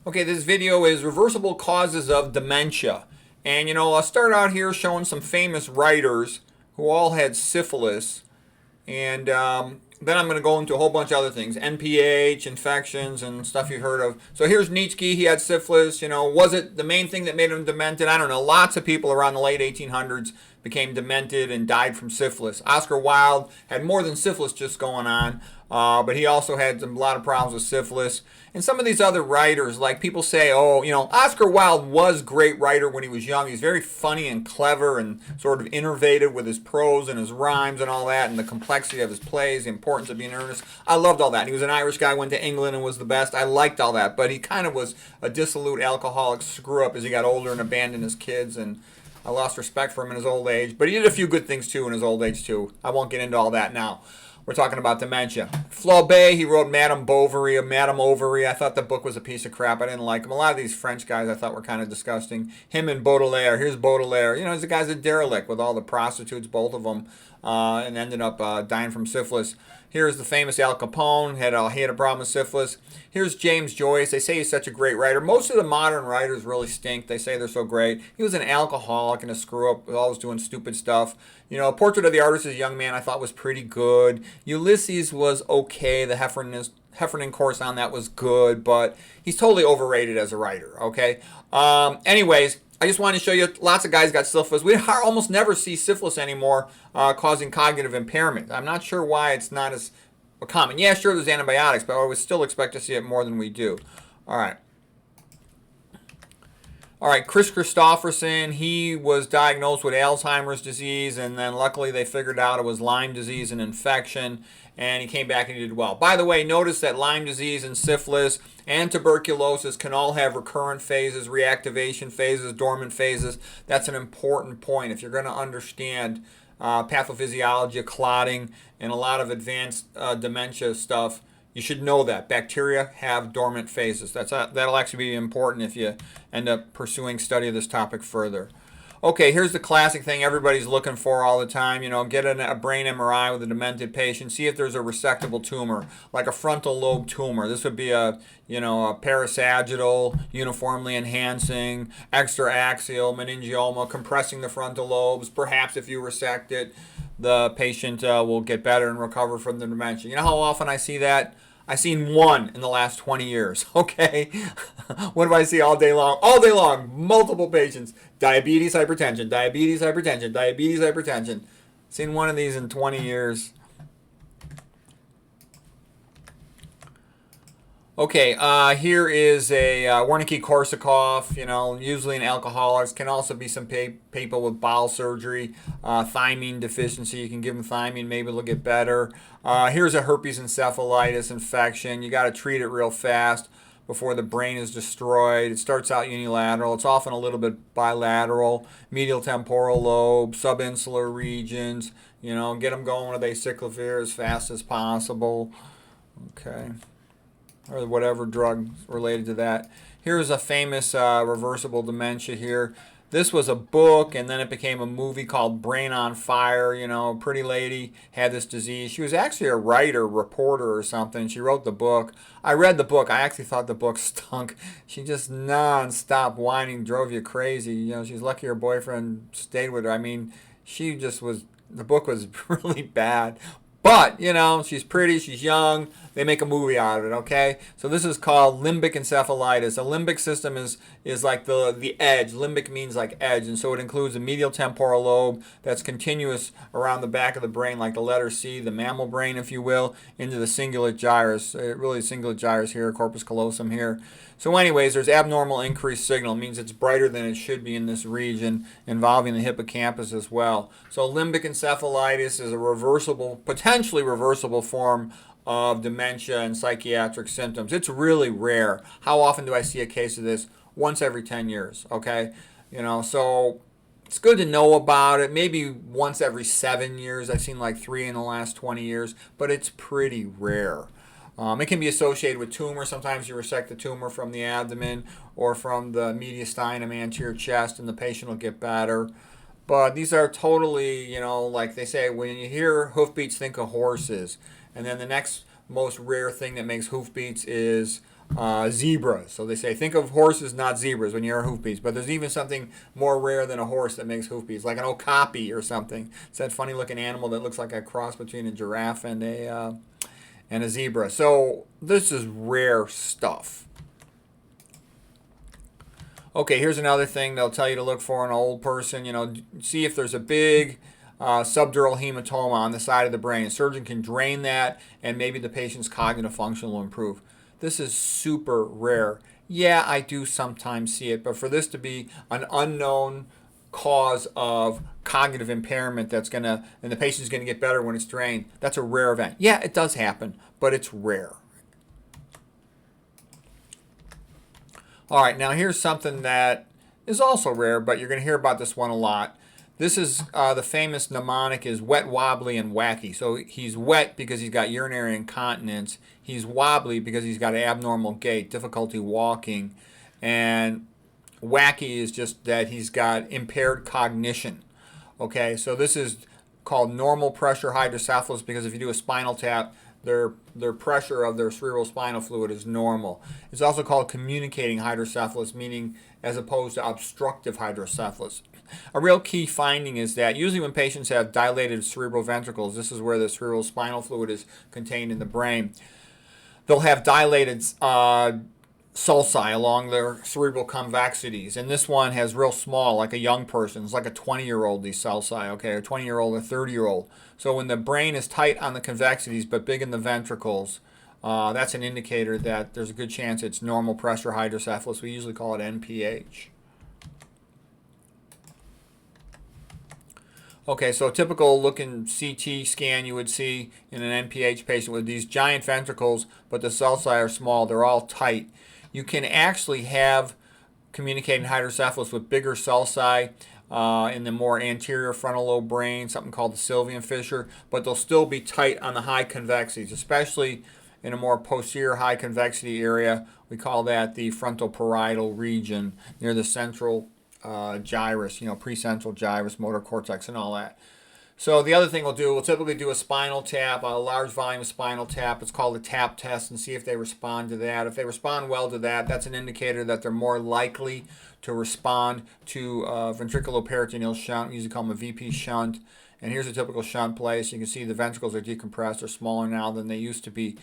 Okay, this video is reversible causes of dementia. And I'll start out here showing some famous writers who all had syphilis. And then I'm going to go into a whole bunch of other things. NPH, infections, and stuff you've heard of. So here's Nietzsche. He had syphilis. Was it the main thing that made him demented? I don't know. Lots of people around the late 1800s became demented and died from syphilis. Oscar Wilde had more than syphilis just going on. But he also had a lot of problems with syphilis. And some of these other writers, like people say, Oscar Wilde was a great writer when he was young. He's very funny and clever and sort of innovative with his prose and his rhymes and all that, and the complexity of his plays, the importance of being earnest. I loved all that. And he was an Irish guy, went to England and was the best. I liked all that. But he kind of was a dissolute alcoholic screw-up as he got older and abandoned his kids, and I lost respect for him in his old age. But he did a few good things, too, in his old age, too. I won't get into all that now. We're talking about dementia. Flaubert, he wrote Madame Bovary, Madame Ovary. I thought the book was a piece of crap. I didn't like him. A lot of these French guys I thought were kind of disgusting. Him and Baudelaire. Here's Baudelaire. He's the guy's a derelict with all the prostitutes, both of them, and ended up dying from syphilis. Here's the famous Al Capone. He had a problem with syphilis. Here's James Joyce. They say he's such a great writer. Most of the modern writers really stink. They say they're so great. He was an alcoholic and a screw-up, always doing stupid stuff. Portrait of the Artist as a Young Man I thought was pretty good. Ulysses was okay. The Heffernan course on that was good, but he's totally overrated as a writer, okay? Anyways, I just wanted to show you lots of guys got syphilis. We almost never see syphilis anymore causing cognitive impairment. I'm not sure why it's not as common. Yeah, sure, there's antibiotics, but I would still expect to see it more than we do. All right. Chris Christopherson, he was diagnosed with Alzheimer's disease, and then luckily they figured out it was Lyme disease and infection, and he came back and he did well. By the way, notice that Lyme disease and syphilis and tuberculosis can all have recurrent phases, reactivation phases, dormant phases. That's an important point. If you're going to understand pathophysiology, clotting, and a lot of advanced dementia stuff, you should know that bacteria have dormant phases. That'll actually be important if you end up pursuing study of this topic further. Okay, here's the classic thing everybody's looking for all the time. Get a brain MRI with a demented patient. See if there's a resectable tumor, like a frontal lobe tumor. This would be a parasagittal, uniformly enhancing, extraaxial meningioma, compressing the frontal lobes. Perhaps if you resect it, the patient will get better and recover from the dementia. You know how often I see that? I've seen one in the last 20 years, okay? What do I see all day long? All day long, multiple patients. Diabetes, hypertension, diabetes, hypertension, diabetes, hypertension. Seen one of these in 20 years. Okay, here is a Wernicke-Korsakoff, usually in alcoholics. Can also be some people with bowel surgery, thiamine deficiency. You can give them thiamine, maybe it'll get better. Here's a herpes encephalitis infection. You got to treat it real fast before the brain is destroyed. It starts out unilateral. It's often a little bit bilateral. Medial temporal lobe, subinsular regions. Get them going with acyclovir as fast as possible. Okay. Or whatever drug related to that. Here's a famous reversible dementia here. This was a book, and then it became a movie called Brain on Fire. A pretty lady had this disease. She was actually a writer, reporter or something. She wrote the book. I read the book. I actually thought the book stunk. She just non-stop whining, drove you crazy. She's lucky her boyfriend stayed with her. I mean, she just was, the book was really bad. But, she's pretty, she's young, they make a movie out of it, okay? So this is called limbic encephalitis. The limbic system is like the edge. Limbic means like edge, and so it includes the medial temporal lobe that's continuous around the back of the brain, like the letter C, the mammal brain, if you will, into the cingulate gyrus. Really, cingulate gyrus here, corpus callosum here. So anyways, there's abnormal increased signal. It means it's brighter than it should be in this region, involving the hippocampus as well. So limbic encephalitis is a potentially reversible form of dementia and psychiatric symptoms. It's really rare. How often do I see a case of this? Once every 10 years, okay? So it's good to know about it. Maybe once every 7 years. I've seen like 3 in the last 20 years, but it's pretty rare. It can be associated with tumor. Sometimes you resect the tumor from the abdomen or from the mediastinum, anterior chest, and the patient will get better. But these are totally, like they say, when you hear hoofbeats, think of horses. And then the next most rare thing that makes hoofbeats is zebras. So they say think of horses, not zebras, when you're hoofbeats. But there's even something more rare than a horse that makes hoofbeats, like an okapi or something. It's that funny-looking animal that looks like a cross between a giraffe and a zebra. So this is rare stuff. Okay, here's another thing they'll tell you to look for in an old person. You know, see if there's a big subdural hematoma on the side of the brain. A surgeon can drain that, and maybe the patient's cognitive function will improve. This is super rare. Yeah, I do sometimes see it, but for this to be an unknown cause of cognitive impairment and the patient's gonna get better when it's drained, that's a rare event. Yeah, it does happen, but it's rare. All right, now here's something that is also rare, but you're going to hear about this one a lot. This is the famous mnemonic is wet, wobbly, and wacky. So he's wet because he's got urinary incontinence. He's wobbly because he's got an abnormal gait, difficulty walking. And wacky is just that he's got impaired cognition. Okay, so this is called normal pressure hydrocephalus because if you do a spinal tap, their pressure of their cerebral spinal fluid is normal. It's also called communicating hydrocephalus, meaning as opposed to obstructive hydrocephalus. A real key finding is that usually when patients have dilated cerebral ventricles, this is where the cerebral spinal fluid is contained in the brain, they'll have dilated sulci along their cerebral convexities. And this one has real small, like a young person. It's like a 20-year-old, these sulci, okay, a 20-year-old, a 30-year-old. So when the brain is tight on the convexities but big in the ventricles, that's an indicator that there's a good chance it's normal pressure hydrocephalus. We usually call it NPH. Okay, so a typical looking CT scan you would see in an NPH patient with these giant ventricles, but the sulci are small. They're all tight. You can actually have communicating hydrocephalus with bigger sulci in the more anterior frontal lobe brain, something called the Sylvian fissure, but they'll still be tight on the high convexities, especially in a more posterior high convexity area. We call that the frontoparietal region near the central gyrus, precentral gyrus, motor cortex, and all that. So the other thing we'll typically do a spinal tap, a large volume spinal tap. It's called a tap test, and see if they respond to that. If they respond well to that, that's an indicator that they're more likely to respond to ventriculoperitoneal shunt. We usually call them a VP shunt. And here's a typical shunt place. You can see the ventricles are decompressed. They're smaller now than they used to be.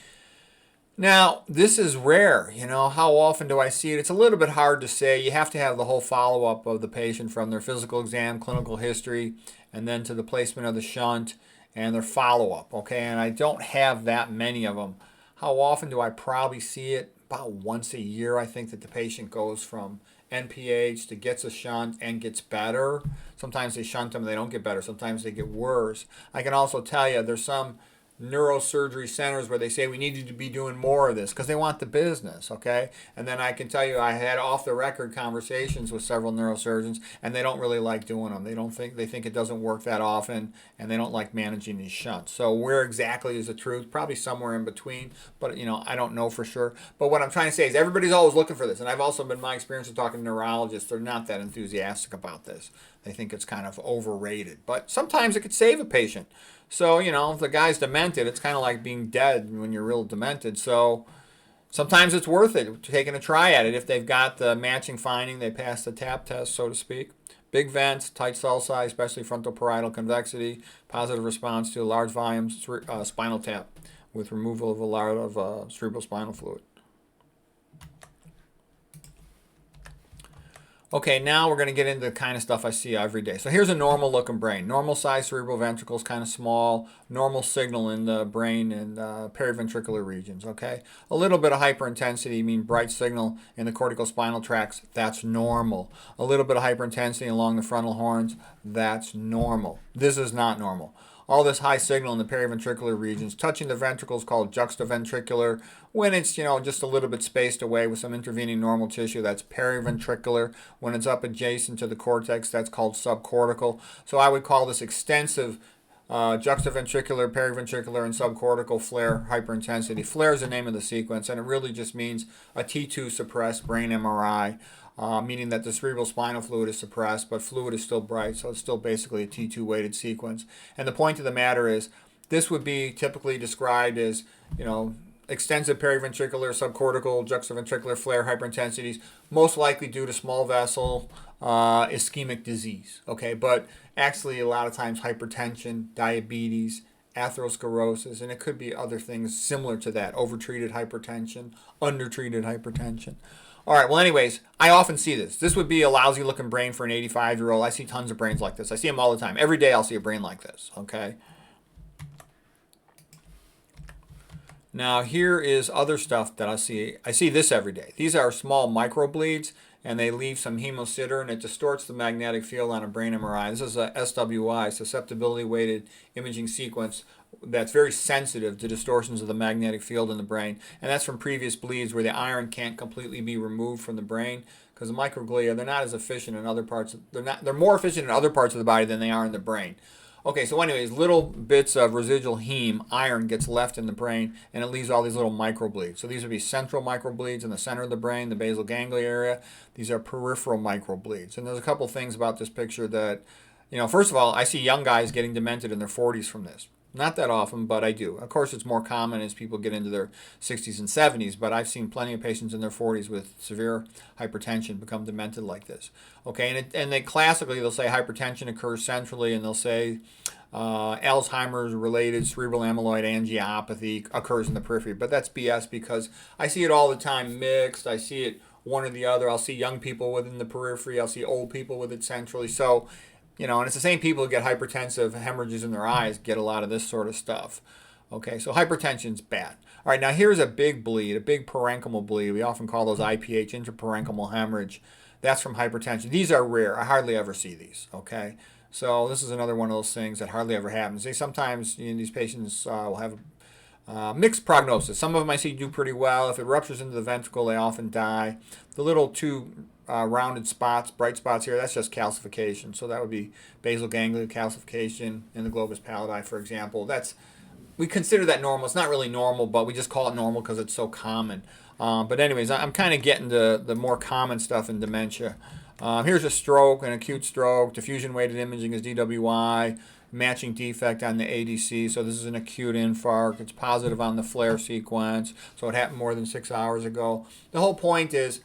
Now, this is rare. How often do I see it? It's a little bit hard to say. You have to have the whole follow-up of the patient from their physical exam, clinical history, and then to the placement of the shunt and their follow-up, okay? And I don't have that many of them. How often do I probably see it? About once a year, I think, that the patient goes from NPH to gets a shunt and gets better. Sometimes they shunt them and they don't get better. Sometimes they get worse. I can also tell you there's some neurosurgery centers where they say we need you to be doing more of this because they want the business, okay? And then I can tell you I had off the record conversations with several neurosurgeons and they don't really like doing them. They think it doesn't work that often and they don't like managing these shunts. So where exactly is the truth? Probably somewhere in between, but I don't know for sure. But what I'm trying to say is everybody's always looking for this, and I've also been my experience of talking to neurologists. They're not that enthusiastic about this. They think it's kind of overrated, but sometimes it could save a patient. So, if the guy's demented, it's kind of like being dead when you're real demented. So sometimes it's worth it taking a try at it. If they've got the matching finding, they pass the tap test, so to speak. Big vents, tight sulci, especially frontoparietal convexity, positive response to a large volume spinal tap with removal of a lot of cerebral spinal fluid. Okay, now we're going to get into the kind of stuff I see every day. So here's a normal looking brain. Normal size cerebral ventricles, kind of small. Normal signal in the brain and periventricular regions, okay? A little bit of hyperintensity, mean bright signal in the corticospinal tracts, that's normal. A little bit of hyperintensity along the frontal horns, that's normal. This is not normal. All this high signal in the periventricular regions, touching the ventricles called juxtaventricular. When it's, just a little bit spaced away with some intervening normal tissue, that's periventricular. When it's up adjacent to the cortex, that's called subcortical. So I would call this extensive juxtaventricular, periventricular, and subcortical flare hyperintensity. Flare is the name of the sequence, and it really just means a T2 suppressed brain MRI. Meaning that the cerebral spinal fluid is suppressed, but fluid is still bright, so it's still basically a T2 weighted sequence. And the point of the matter is, this would be typically described as, extensive periventricular, subcortical, juxtaventricular flare hyperintensities, most likely due to small vessel ischemic disease. Okay, but actually a lot of times hypertension, diabetes, atherosclerosis, and it could be other things similar to that, overtreated hypertension, undertreated hypertension. All right, well, anyways, I often see this. This would be a lousy looking brain for an 85-year-old. I see tons of brains like this. I see them all the time. Every day I'll see a brain like this, okay? Now, here is other stuff that I see. I see this every day. These are small microbleeds, and they leave some hemosider, and it distorts the magnetic field on a brain MRI. This is a SWI, susceptibility weighted imaging sequence, that's very sensitive to distortions of the magnetic field in the brain. And that's from previous bleeds where the iron can't completely be removed from the brain, because the microglia, they're not as efficient in other parts. They're more efficient in other parts of the body than they are in the brain. Okay, so anyways, little bits of residual heme, iron, gets left in the brain, and it leaves all these little microbleeds. So these would be central microbleeds in the center of the brain, the basal ganglia area. These are peripheral microbleeds. And there's a couple things about this picture that, first of all, I see young guys getting demented in their 40s from this. Not that often, but I do. Of course, it's more common as people get into their 60s and 70s, but I've seen plenty of patients in their 40s with severe hypertension become demented like this. Okay, and they classically, they'll say hypertension occurs centrally, and they'll say Alzheimer's-related cerebral amyloid angiopathy occurs in the periphery, but that's BS because I see it all the time mixed. I see it one or the other. I'll see young people within the periphery. I'll see old people with it centrally. So, and it's the same people who get hypertensive hemorrhages in their eyes get a lot of this sort of stuff. Okay, so hypertension's bad. All right, now here's a big bleed, a big parenchymal bleed. We often call those IPH, intraparenchymal hemorrhage. That's from hypertension. These are rare. I hardly ever see these, okay? So this is another one of those things that hardly ever happens. Sometimes these patients will have mixed prognosis. Some of them I see do pretty well. If it ruptures into the ventricle, they often die. The little two rounded spots, bright spots here, that's just calcification. So that would be basal ganglia calcification in the globus pallidi, for example. We consider that normal. It's not really normal, but we just call it normal because it's so common. But anyways, I'm kind of getting to the more common stuff in dementia. Here's a stroke, an acute stroke. Diffusion-weighted imaging is DWI. Matching defect on the ADC. So this is an acute infarct. It's positive on the flare sequence. So it happened more than 6 hours ago. The whole point is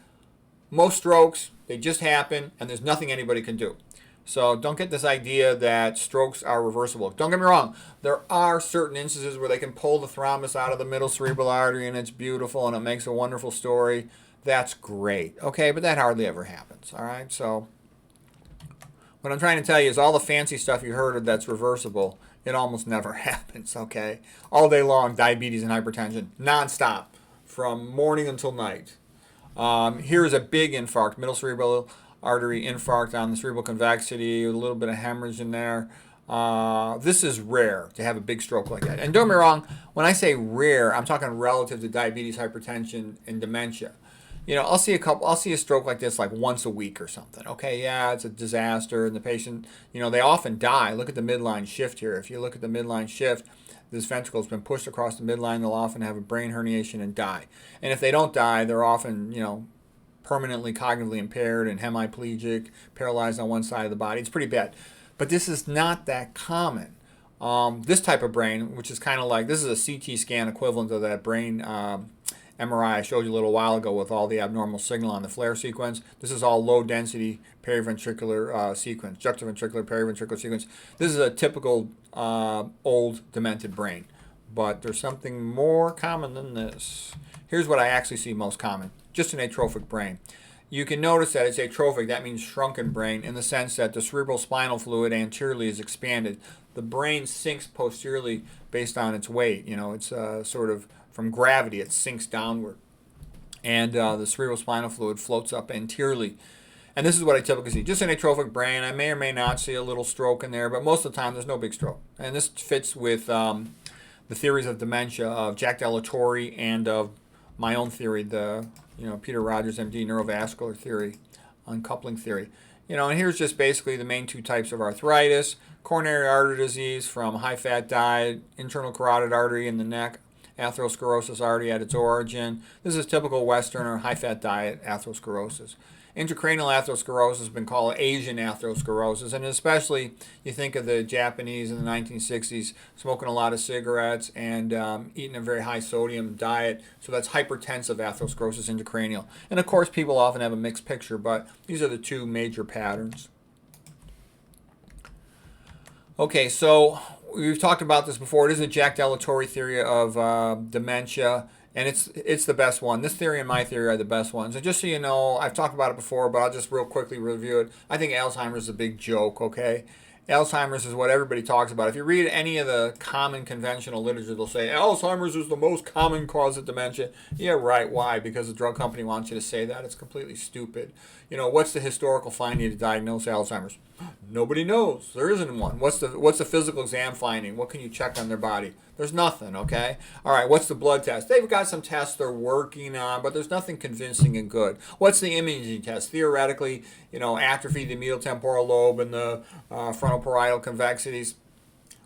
most strokes, they just happen, and there's nothing anybody can do. So don't get this idea that strokes are reversible. Don't get me wrong. There are certain instances where they can pull the thrombus out of the middle cerebral artery, and it's beautiful, and it makes a wonderful story. That's great. Okay, but that hardly ever happens. All right, so what I'm trying to tell you is all the fancy stuff you heard of that's reversible, it almost never happens, okay? All day long, diabetes and hypertension, nonstop, from morning until night. Here's a big infarct, middle cerebral artery infarct on the cerebral convexity, with a little bit of hemorrhage in there. This is rare to have a big stroke like that. And don't get me wrong, when I say rare, I'm talking relative to diabetes, hypertension, and dementia. I'll see a stroke like this like once a week or something. Okay, yeah, it's a disaster, and the patient, they often die. Look at the midline shift here. If you look at the midline shift, this ventricle has been pushed across the midline. They'll often have a brain herniation and die. And if they don't die, they're often, permanently cognitively impaired and hemiplegic, paralyzed on one side of the body. It's pretty bad. But this is not that common. This type of brain, which is kind of like, this is a CT scan equivalent of that brain MRI I showed you a little while ago with all the abnormal signal on the flare sequence. This is all low density periventricular sequence, juxtaventricular periventricular sequence. This is a typical old demented brain, but there's something more common than this. Here's what I actually see most common, just an atrophic brain. You can notice that it's atrophic, that means shrunken brain, in the sense that the cerebral spinal fluid anteriorly is expanded. The brain sinks posteriorly based on its weight. It's sort of from gravity, it sinks downward. And the cerebral spinal fluid floats up anteriorly. And this is what I typically see. Just an atrophic brain. I may or may not see a little stroke in there, but most of the time there's no big stroke. And this fits with the theories of dementia of Jack Della Torre and of my own theory, the Peter Rogers, MD, neurovascular theory, uncoupling theory. And here's just basically the main two types of arthritis: coronary artery disease from high-fat diet, internal carotid artery in the neck, atherosclerosis already at its origin. This is typical Western or high-fat diet atherosclerosis. Intracranial atherosclerosis has been called Asian atherosclerosis, and especially you think of the Japanese in the 1960s smoking a lot of cigarettes and eating a very high sodium diet, so that's hypertensive atherosclerosis intracranial. And of course people often have a mixed picture, but these are the two major patterns. Okay, so we've talked about this before. It is a Jack Delatorre theory of dementia. And it's the best one. This theory and my theory are the best ones. And just so you know, I've talked about it before, but I'll just real quickly review it. I think Alzheimer's is a big joke, okay? Alzheimer's is what everybody talks about. If you read any of the common conventional literature, they'll say Alzheimer's is the most common cause of dementia. Yeah, right. Why? Because the drug company wants you to say that. It's completely stupid. You know, what's the historical finding to diagnose Alzheimer's? Nobody knows. There isn't one. What's the physical exam finding? What can you check on their body? There's nothing, okay? All right, what's the blood test? They've got some tests they're working on, but there's nothing convincing and good. What's the imaging test? Theoretically, you know, atrophy of the medial temporal lobe and the frontal parietal convexities.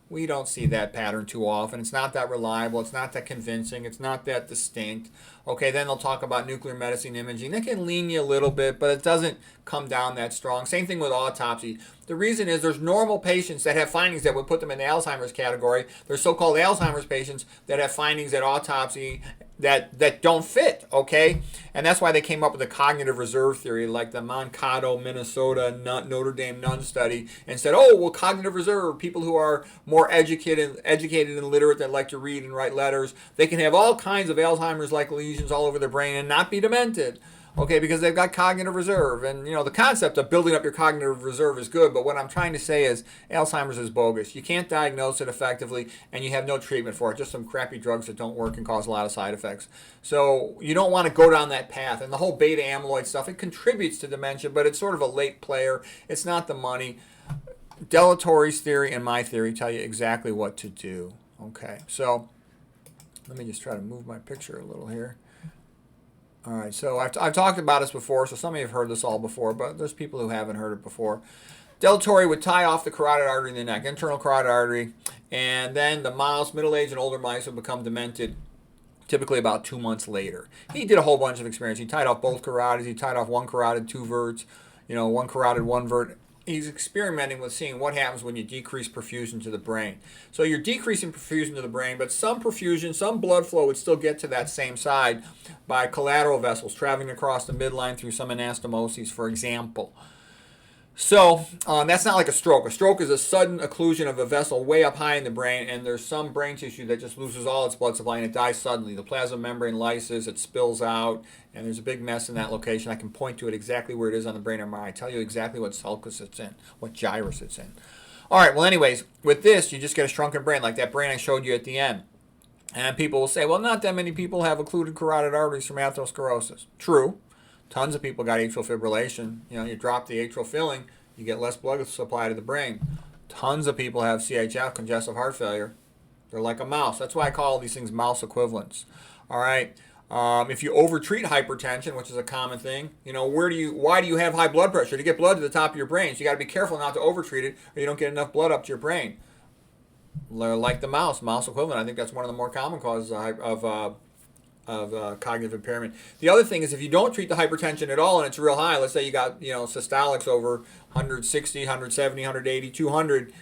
We don't see that pattern too often. It's not that reliable. It's not that convincing. It's not that distinct. Okay, then they'll talk about nuclear medicine imaging. They can lean you a little bit, but it doesn't come down that strong. Same thing with autopsy. The reason is there's normal patients that have findings that would put them in the Alzheimer's category. There's so-called Alzheimer's patients that have findings at autopsy that don't fit, okay? And that's why they came up with the cognitive reserve theory, like the Mankato, Minnesota, Notre Dame nun study, and said, oh, well, cognitive reserve, people who are more educated and literate that like to read and write letters, they can have all kinds of Alzheimer's-like lesions all over their brain and not be demented. Okay, because they've got cognitive reserve. And, you know, the concept of building up your cognitive reserve is good, but what I'm trying to say is Alzheimer's is bogus. You can't diagnose it effectively, and you have no treatment for it, just some crappy drugs that don't work and cause a lot of side effects. So you don't want to go down that path. And the whole beta amyloid stuff, it contributes to dementia, but it's sort of a late player. It's not the money. Delatorre's theory and my theory tell you exactly what to do. Okay, so let me just try to move my picture a little here. All right, so I've talked about this before, so some of you have heard this all before, but there's people who haven't heard it before. Delatorre would tie off the carotid artery in the neck, internal carotid artery, and then the mouse, middle-aged and older mice would become demented typically about 2 months later. He did a whole bunch of experiments. He tied off both carotids. He tied off one carotid, two verts, you know, one carotid, one vert. He's experimenting with seeing what happens when you decrease perfusion to the brain. So you're decreasing perfusion to the brain, but some perfusion, some blood flow would still get to that same side by collateral vessels traveling across the midline through some anastomoses, for example. So that's not like a stroke. A stroke is a sudden occlusion of a vessel way up high in the brain, and there's some brain tissue that just loses all its blood supply and it dies suddenly. The plasma membrane lyses, it spills out, and there's a big mess in that location. I can point to it exactly where it is on the brain MRI. I tell you exactly what sulcus it's in, what gyrus it's in. All right, well, anyways, with this, you just get a shrunken brain, like that brain I showed you at the end. And people will say, well, not that many people have occluded carotid arteries from atherosclerosis. True. Tons of people got atrial fibrillation. You know, you drop the atrial filling, you get less blood supply to the brain. Tons of people have CHF, congestive heart failure. They're like a mouse. That's why I call these things mouse equivalents. All right. If you overtreat hypertension, which is a common thing, you know, why do you have high blood pressure? To get blood to the top of your brain. So you got to be careful not to overtreat it, or you don't get enough blood up to your brain. Like the mouse equivalent. I think that's one of the more common causes of cognitive impairment. The other thing is if you don't treat the hypertension at all and it's real high, let's say you got, you know, systolics over 160, 170, 180, 200,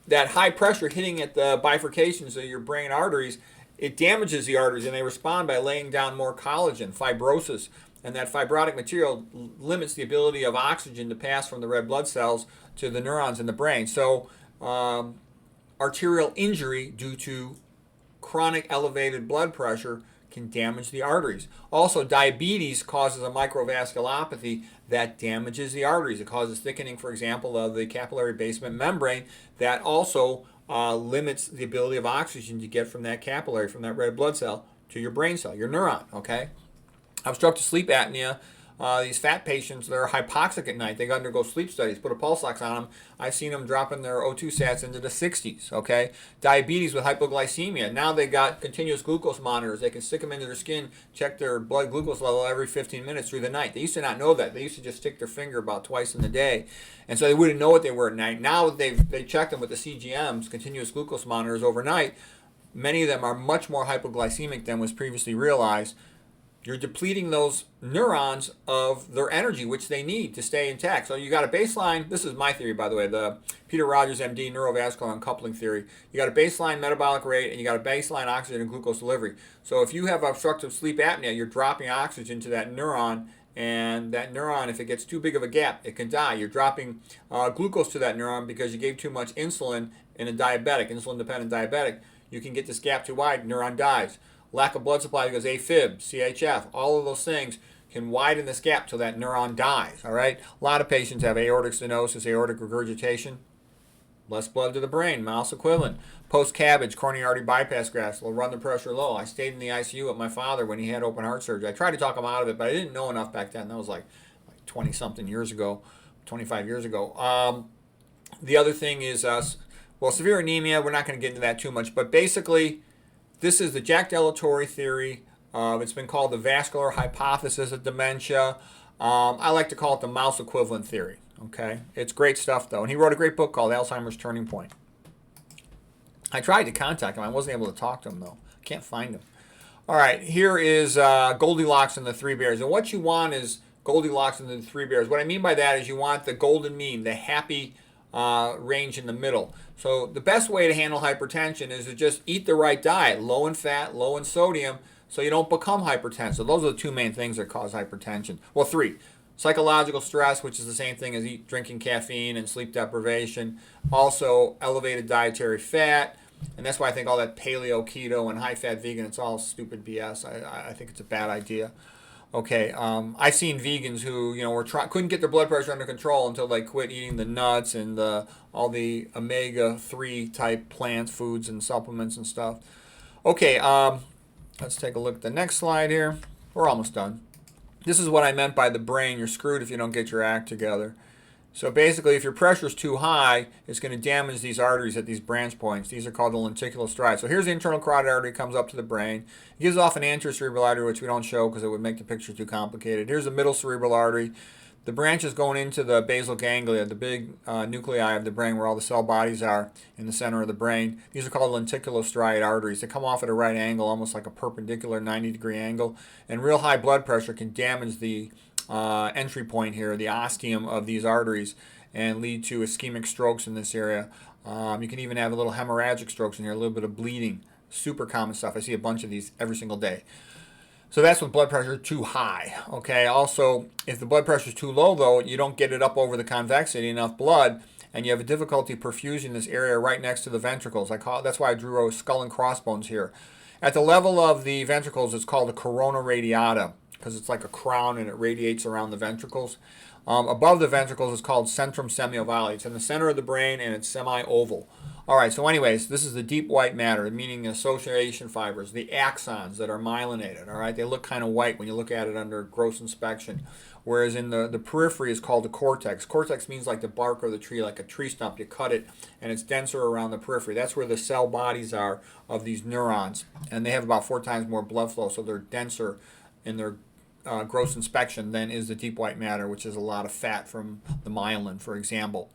that high pressure hitting at the bifurcations of your brain arteries, it damages the arteries and they respond by laying down more collagen, fibrosis, and that fibrotic material limits the ability of oxygen to pass from the red blood cells to the neurons in the brain. So arterial injury due to chronic elevated blood pressure can damage the arteries. Also, diabetes causes a microvasculopathy that damages the arteries. It causes thickening, for example, of the capillary basement membrane that also limits the ability of oxygen to get from that capillary, from that red blood cell, to your brain cell, your neuron, okay? Obstructive sleep apnea. These fat patients, they're hypoxic at night. They undergo sleep studies, put a pulse ox on them. I've seen them dropping their O2 sats into the 60s, okay? Diabetes with hypoglycemia. Now they got continuous glucose monitors. They can stick them into their skin, check their blood glucose level every 15 minutes through the night. They used to not know that. They used to just stick their finger about twice in the day, and so they wouldn't know what they were at night. Now they check them with the CGMs, continuous glucose monitors, overnight. many of them are much more hypoglycemic than was previously realized. You're depleting those neurons of their energy, which they need to stay intact. So you got a baseline, this is my theory, by the way, the Peter Rogers, MD, neurovascular uncoupling theory. You got a baseline metabolic rate, and you got a baseline oxygen and glucose delivery. So if you have obstructive sleep apnea, you're dropping oxygen to that neuron, and that neuron, if it gets too big of a gap, it can die. You're dropping glucose to that neuron because you gave too much insulin in a diabetic, insulin-dependent diabetic. You can get this gap too wide, neuron dies. Lack of blood supply because AFib, CHF, all of those things can widen this gap till that neuron dies, all right? A lot of patients have aortic stenosis, aortic regurgitation, less blood to the brain, mouse equivalent. Post-CABG, coronary artery bypass grafts will run the pressure low. I stayed in the ICU with my father when he had open heart surgery. I tried to talk him out of it, but I didn't know enough back then. That was like 20-something years ago, 25 years ago. The other thing is, well, severe anemia, we're not going to get into that too much, but basically, this is the Jack Delatorre theory. It's been called the vascular hypothesis of dementia. I like to call it the mouse equivalent theory. Okay, it's great stuff though, and he wrote a great book called Alzheimer's Turning Point. I tried to contact him. I wasn't able to talk to him though. I can't find him. All right, here is Goldilocks and the Three Bears, and what you want is Goldilocks and the Three Bears. What I mean by that is you want the golden mean, the happy range in the middle. So the best way to handle hypertension is to just eat the right diet, low in fat, low in sodium, so you don't become hypertensive. Those are the two main things that cause hypertension. Well, three. Psychological stress, which is the same thing as drinking caffeine and sleep deprivation. Also, elevated dietary fat. And that's why I think all that paleo, keto, and high-fat vegan, it's all stupid BS. I think it's a bad idea. Okay, I've seen vegans who, couldn't get their blood pressure under control until they quit eating the nuts and all the omega-3 type plants, foods, and supplements and stuff. Okay, let's take a look at the next slide here. We're almost done. This is what I meant by the brain. You're screwed if you don't get your act together. So basically, if your pressure is too high, it's going to damage these arteries at these branch points. These are called the lenticular striae. So here's the internal carotid artery, comes up to the brain. It gives off an anterior cerebral artery, which we don't show because it would make the picture too complicated. Here's the middle cerebral artery. The branch is going into the basal ganglia, the big nuclei of the brain where all the cell bodies are in the center of the brain. These are called lenticular striate arteries. They come off at a right angle, almost like a perpendicular 90-degree angle. And real high blood pressure can damage the entry point here, the ostium of these arteries, and lead to ischemic strokes in this area. You can even have a little hemorrhagic strokes in here, a little bit of bleeding. Super common stuff. I see a bunch of these every single day. So that's when blood pressure is too high. Okay. Also, if the blood pressure is too low, though, you don't get it up over the convexity, enough blood, and you have a difficulty perfusing this area right next to the ventricles. That's why I drew a skull and crossbones here. At the level of the ventricles, it's called a corona radiata, because it's like a crown and it radiates around the ventricles. Above the ventricles is called centrum semiovale. It's in the center of the brain and it's semi-oval. All right, so anyways, this is the deep white matter, meaning association fibers, the axons that are myelinated. All right, they look kind of white when you look at it under gross inspection. Whereas in the periphery is called the cortex. Cortex means like the bark of the tree, like a tree stump. You cut it and it's denser around the periphery. That's where the cell bodies are of these neurons. And they have about 4 times more blood flow, so they're denser in their gross inspection than is the deep white matter, which is a lot of fat from the myelin, for example.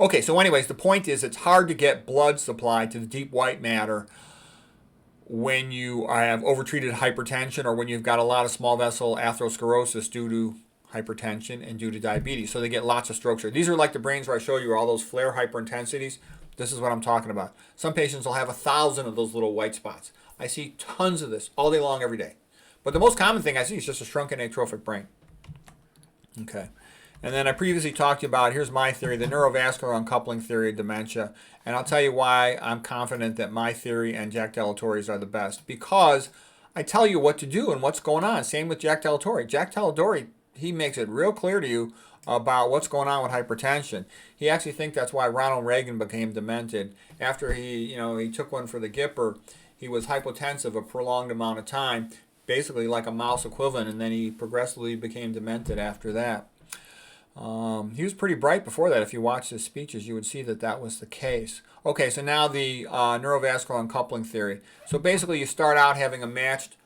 Okay, so anyways, the point is it's hard to get blood supply to the deep white matter when you have overtreated hypertension or when you've got a lot of small vessel atherosclerosis due to hypertension and due to diabetes. So they get lots of strokes here. These are like the brains where I show you all those flare hyperintensities. This is what I'm talking about. Some patients will have 1,000 of those little white spots. I see tons of this all day long, every day. But the most common thing I see is just a shrunken atrophic brain. Okay. And then I previously talked to you about, here's my theory, the neurovascular uncoupling theory of dementia. And I'll tell you why I'm confident that my theory and Jack Delatorre's are the best. Because I tell you what to do and what's going on. Same with Jack Delatorre. Jack Delatorre, he makes it real clear to you about what's going on with hypertension. He actually thinks that's why Ronald Reagan became demented. After he took one for the Gipper, he was hypotensive a prolonged amount of time, basically like a mouse equivalent, and then he progressively became demented after that. He was pretty bright before that. If you watch his speeches, you would see that that was the case. Okay, so now the neurovascular uncoupling theory. So basically you start out having a matched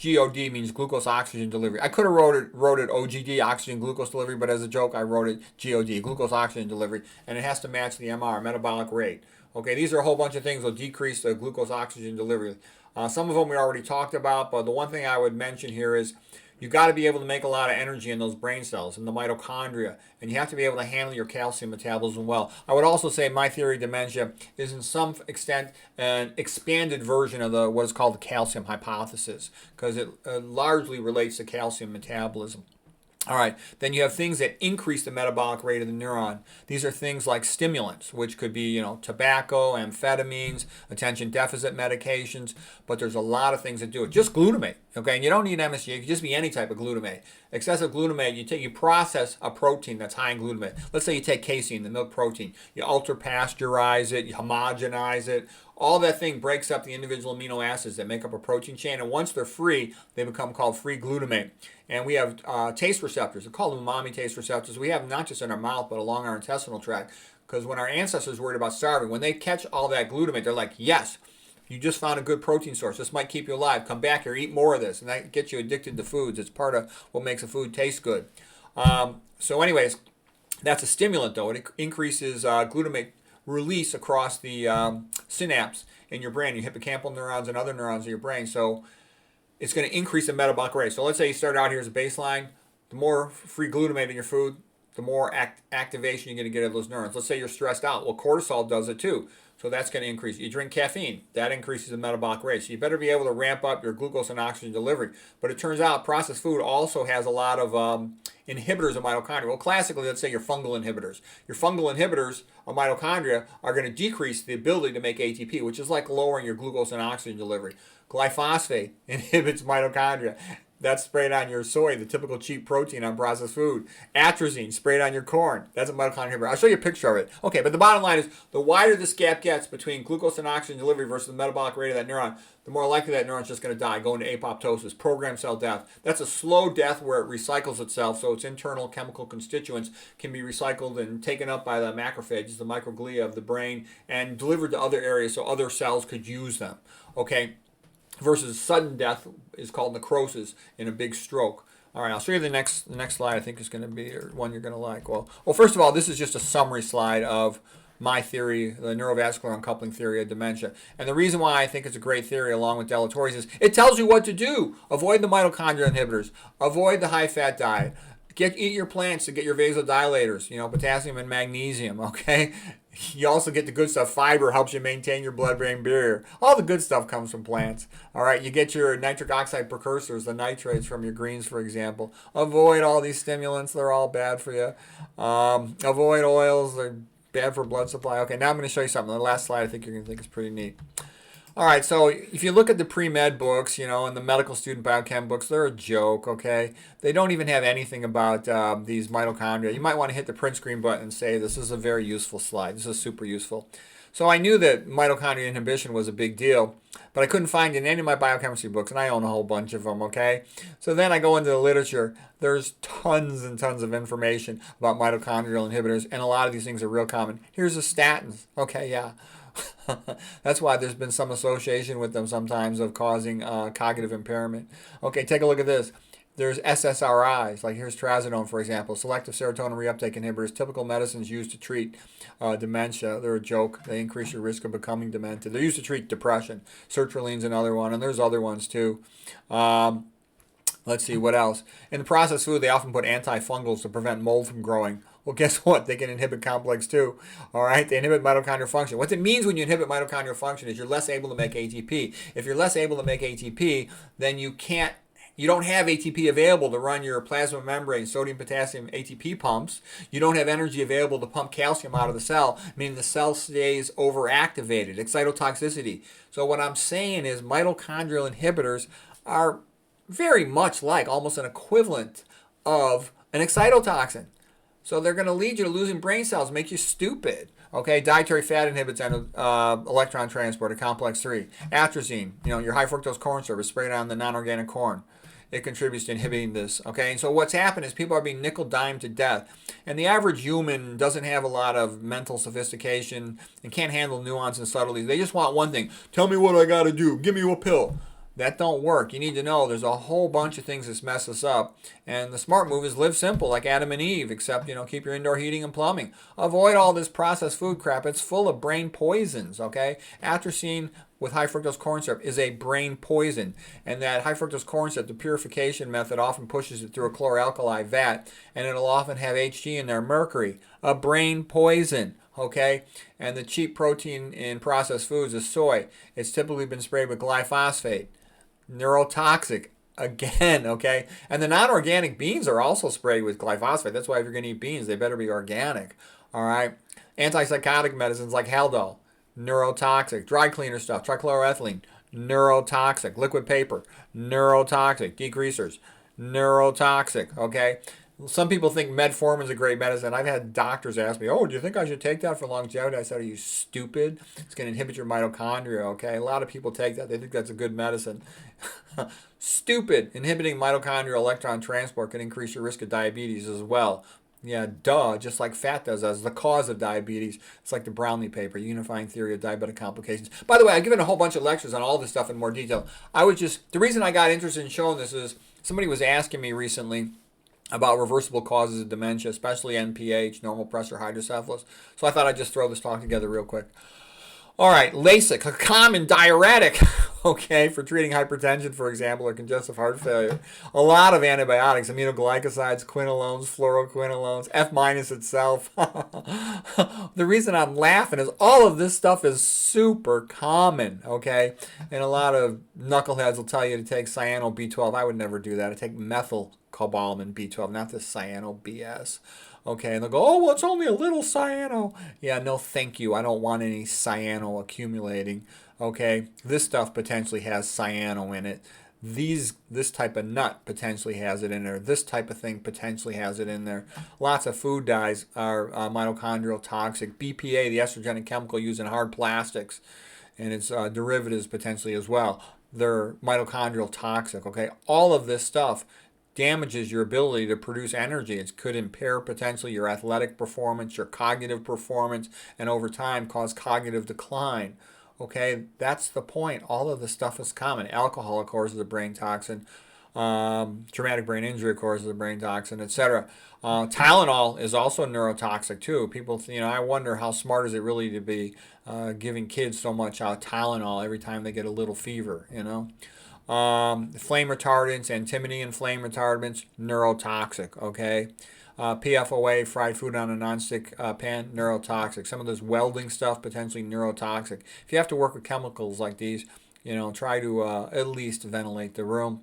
GOD means glucose oxygen delivery. I could have wrote it OGD, oxygen glucose delivery, but as a joke I wrote it GOD, glucose oxygen delivery, and it has to match the MR, metabolic rate. Okay, these are a whole bunch of things that will decrease the glucose oxygen delivery. Some of them we already talked about, but the one thing I would mention here is you got to be able to make a lot of energy in those brain cells, in the mitochondria, and you have to be able to handle your calcium metabolism well. I would also say my theory of dementia is in some extent an expanded version of what is called the calcium hypothesis, because it largely relates to calcium metabolism. All right, then you have things that increase the metabolic rate of the neuron. These are things like stimulants, which could be, tobacco, amphetamines, attention deficit medications, but there's a lot of things that do it. Just glutamate, okay? And you don't need MSG, it could just be any type of glutamate. Excessive glutamate, you process a protein that's high in glutamate. Let's say you take casein, the milk protein. You ultra pasteurize it, you homogenize it. All that thing breaks up the individual amino acids that make up a protein chain, and once they're free, they become called free glutamate. And we have taste receptors. They're called umami taste receptors. We have them not just in our mouth, but along our intestinal tract. Because when our ancestors were worried about starving, when they catch all that glutamate, they're like, yes, you just found a good protein source. This might keep you alive. Come back here, eat more of this. And that gets you addicted to foods. It's part of what makes a food taste good. So anyways, that's a stimulant, though. It increases glutamate release across the synapse in your brain, your hippocampal neurons and other neurons in your brain. So it's going to increase the metabolic rate. So let's say you start out here as a baseline. The more free glutamate in your food, the more activation you're going to get of those neurons. Let's say you're stressed out. Well, cortisol does it too. So that's going to increase. You drink caffeine. That increases the metabolic rate. So you better be able to ramp up your glucose and oxygen delivery. But it turns out processed food also has a lot of inhibitors of mitochondria. Well, classically, let's say your fungal inhibitors. Your fungal inhibitors of mitochondria are going to decrease the ability to make ATP, which is like lowering your glucose and oxygen delivery. Glyphosate inhibits mitochondria. That's sprayed on your soy, the typical cheap protein on processed food. Atrazine sprayed on your corn. That's a mitochondria inhibitor. I'll show you a picture of it. Okay, but the bottom line is the wider this gap gets between glucose and oxygen delivery versus the metabolic rate of that neuron, the more likely that neuron's just going to die, go into apoptosis, programmed cell death. That's a slow death where it recycles itself, so its internal chemical constituents can be recycled and taken up by the macrophages, the microglia of the brain, and delivered to other areas so other cells could use them. Okay? Versus sudden death is called necrosis in a big stroke. All right, I'll show you the next slide. I think is going to be one you're going to like. Well, first of all, this is just a summary slide of my theory, the neurovascular uncoupling theory of dementia. And the reason why I think it's a great theory along with deleterious is it tells you what to do. Avoid the mitochondria inhibitors. Avoid the high-fat diet. Eat your plants to get your vasodilators, potassium and magnesium, okay? You also get the good stuff. Fiber helps you maintain your blood-brain barrier. All the good stuff comes from plants. All right, you get your nitric oxide precursors, the nitrates from your greens, for example. Avoid all these stimulants. They're all bad for you. Avoid oils. They're bad for blood supply. Okay, now I'm going to show you something. The last slide I think you're going to think is pretty neat. All right, so if you look at the pre-med books, and the medical student biochem books, they're a joke, okay? They don't even have anything about these mitochondria. You might want to hit the print screen button and say, this is a very useful slide. This is super useful. So I knew that mitochondria inhibition was a big deal, but I couldn't find it in any of my biochemistry books, and I own a whole bunch of them, okay? So then I go into the literature. There's tons and tons of information about mitochondrial inhibitors, and a lot of these things are real common. Here's the statins. Okay, yeah. That's why there's been some association with them sometimes of causing cognitive impairment. Okay, take a look at this. There's SSRIs, like here's trazodone, for example, selective serotonin reuptake inhibitors, typical medicines used to treat dementia. They're a joke. They increase your risk of becoming demented. They're used to treat depression. Sertraline's another one, and there's other ones too. Let's see, what else? In the processed food, they often put antifungals to prevent mold from growing. Well, guess what? They can inhibit complex 2. All right? They inhibit mitochondrial function. What it means when you inhibit mitochondrial function is you're less able to make ATP. If you're less able to make ATP, then you don't have ATP available to run your plasma membrane, sodium, potassium, ATP pumps. You don't have energy available to pump calcium out of the cell, meaning the cell stays overactivated, excitotoxicity. So what I'm saying is mitochondrial inhibitors are very much like, almost an equivalent of an excitotoxin. So they're going to lead you to losing brain cells, make you stupid. Okay, dietary fat inhibits electron transport at complex 3. Atrazine, your high fructose corn syrup is sprayed on the non-organic corn. It contributes to inhibiting this. Okay, and so what's happened is people are being nickel-dimed to death. And the average human doesn't have a lot of mental sophistication and can't handle nuance and subtleties. They just want one thing. Tell me what I got to do. Give me a pill. That don't work. You need to know there's a whole bunch of things that mess us up. And the smart move is live simple, like Adam and Eve, except, keep your indoor heating and plumbing. Avoid all this processed food crap. It's full of brain poisons, okay? Atrazine with high fructose corn syrup is a brain poison. And that high fructose corn syrup, the purification method, often pushes it through a chloralkali vat, and it'll often have Hg in there, mercury, a brain poison. Okay, and the cheap protein in processed foods is soy. It's typically been sprayed with glyphosate, neurotoxic again. Okay, and the non-organic beans are also sprayed with glyphosate. That's why if you're going to eat beans, they better be organic. All right, antipsychotic medicines like Haldol, neurotoxic. Dry cleaner stuff, trichloroethylene, neurotoxic. Liquid paper, neurotoxic. Degreasers, neurotoxic. Okay. Some people think metformin is a great medicine. I've had doctors ask me, "Oh, do you think I should take that for longevity?" I said, "Are you stupid? It's going to inhibit your mitochondria." Okay, a lot of people take that. They think that's a good medicine. Stupid. Inhibiting mitochondrial electron transport can increase your risk of diabetes as well. Yeah, duh. Just like fat does as the cause of diabetes. It's like the Brownlee paper, Unifying Theory of Diabetic Complications. By the way, I've given a whole bunch of lectures on all this stuff in more detail. The reason I got interested in showing this is somebody was asking me recently about reversible causes of dementia, especially NPH, normal pressure hydrocephalus. So I thought I'd just throw this talk together real quick. All right, Lasix, a common diuretic, okay, for treating hypertension, for example, or congestive heart failure. A lot of antibiotics, aminoglycosides, quinolones, fluoroquinolones, F- itself. The reason I'm laughing is all of this stuff is super common, okay? And a lot of knuckleheads will tell you to take cyano B12. I would never do that. I take methylcobalamin B12, not this cyano BS. Okay, and they'll go, "Oh, well, it's only a little cyano." Yeah, no thank you. I don't want any cyano accumulating. Okay, this stuff potentially has cyano in it. This type of nut potentially has it in there. This type of thing potentially has it in there. Lots of food dyes are mitochondrial toxic. BPA, the estrogenic chemical used in hard plastics, and its derivatives potentially as well. They're mitochondrial toxic. Okay, all of this stuff damages your ability to produce energy. It could impair potentially your athletic performance, your cognitive performance, and over time cause cognitive decline. Okay, that's the point. All of this stuff is common. Alcohol, of course, is a brain toxin. Traumatic brain injury, of course, is a brain toxin, etc. Tylenol is also neurotoxic too. People, I wonder how smart is it really to be giving kids so much Tylenol every time they get a little fever, flame retardants, antimony and flame retardants, neurotoxic, okay? PFOA, fried food on a nonstick pan, neurotoxic. Some of this welding stuff, potentially neurotoxic. If you have to work with chemicals like these, try to at least ventilate the room.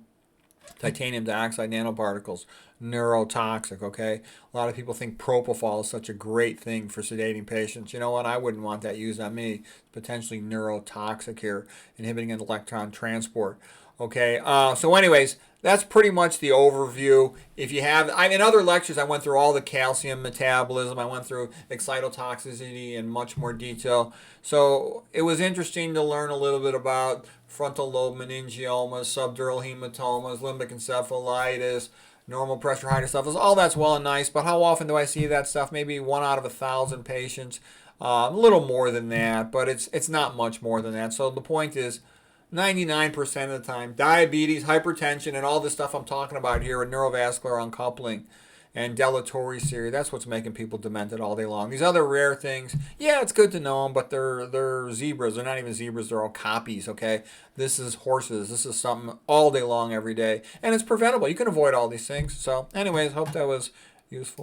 Titanium dioxide nanoparticles, neurotoxic, okay? A lot of people think propofol is such a great thing for sedating patients. You know what? I wouldn't want that used on me. It's potentially neurotoxic here, inhibiting an electron transport. Okay, so anyways, that's pretty much the overview. If you have, in other lectures, I went through all the calcium metabolism. I went through excitotoxicity in much more detail. So it was interesting to learn a little bit about frontal lobe meningiomas, subdural hematomas, limbic encephalitis, normal pressure hydrocephalus. All that's well and nice, but how often do I see that stuff? Maybe 1 out of 1,000 patients. A little more than that, but it's not much more than that. So the point is, 99% of the time, diabetes, hypertension, and all this stuff I'm talking about here with neurovascular uncoupling and dilatory series, that's what's making people demented all day long. These other rare things, yeah, it's good to know them, but they're zebras. They're not even zebras. They're all copies, okay? This is horses. This is something all day long, every day. And it's preventable. You can avoid all these things. So anyways, hope that was useful.